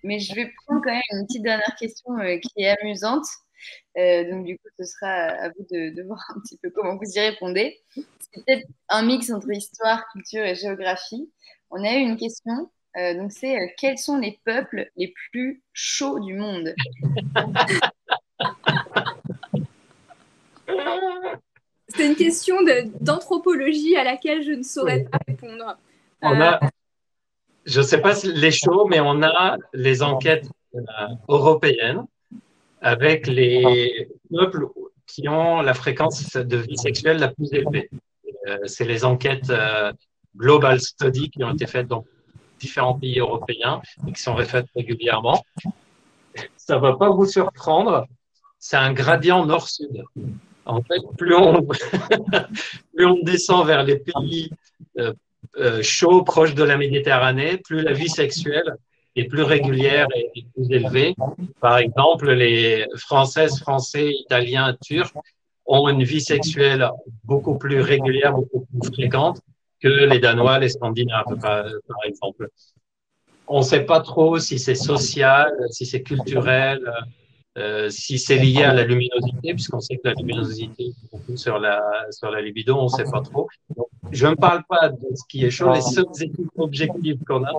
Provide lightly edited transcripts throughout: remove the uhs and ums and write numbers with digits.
mais je vais prendre quand même une petite dernière question qui est amusante. Donc, du coup, ce sera à vous de voir un petit peu comment vous y répondez. C'est peut-être un mix entre histoire, culture et géographie. On a eu une question. Donc, c'est quels sont les peuples les plus chauds du monde? C'est une question d'anthropologie à laquelle je ne saurais pas répondre. On a, je ne sais pas si les chauds, mais on a les enquêtes européennes avec les peuples qui ont la fréquence de vie sexuelle la plus élevée. C'est les enquêtes Global Study qui ont été faites dans différents pays européens et qui sont refaites régulièrement. Ça ne va pas vous surprendre, c'est un gradient nord-sud. En fait, plus on descend vers les pays chauds, proches de la Méditerranée, plus la vie sexuelle est plus régulière et plus élevée. Par exemple, les Françaises, Français, Italiens, Turcs ont une vie sexuelle beaucoup plus régulière, beaucoup plus fréquente que les Danois, les Scandinaves, par exemple. On ne sait pas trop si c'est social, si c'est culturel, si c'est lié à la luminosité, puisqu'on sait que la luminosité est beaucoup sur la libido, on ne sait pas trop. Donc, je ne parle pas de ce qui est chaud. Les seules études objectives qu'on a,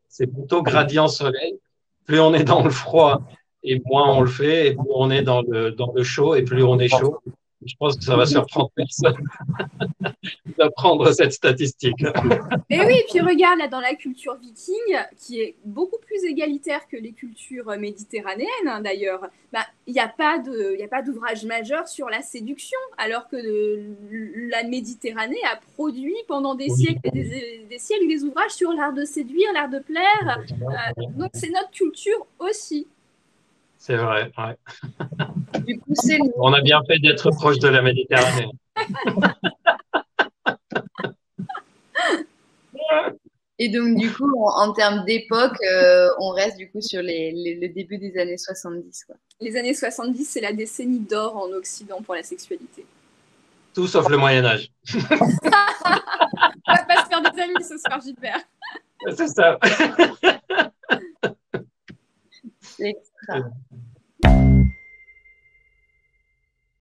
c'est plutôt gradient soleil. Plus on est dans le froid et moins on le fait, et plus on est dans le chaud et plus on est chaud. Je pense que ça va surprendre personne d'apprendre cette statistique. Et oui, puis regarde, là, dans la culture viking, qui est beaucoup plus égalitaire que les cultures méditerranéennes, hein, d'ailleurs, bah, il n'y a pas d'ouvrage majeur sur la séduction, alors que la Méditerranée a produit pendant des siècles et des siècles des ouvrages sur l'art de séduire, l'art de plaire. Donc c'est notre culture aussi. C'est vrai, ouais. Du coup, on a bien fait d'être proche de la Méditerranée. Et donc, du coup, en termes d'époque, on reste du coup sur le début des années 70, quoi. Les années 70, c'est la décennie d'or en Occident pour la sexualité. Tout sauf le Moyen-Âge. On va pas se faire des amis ce soir, Gilbert. C'est ça.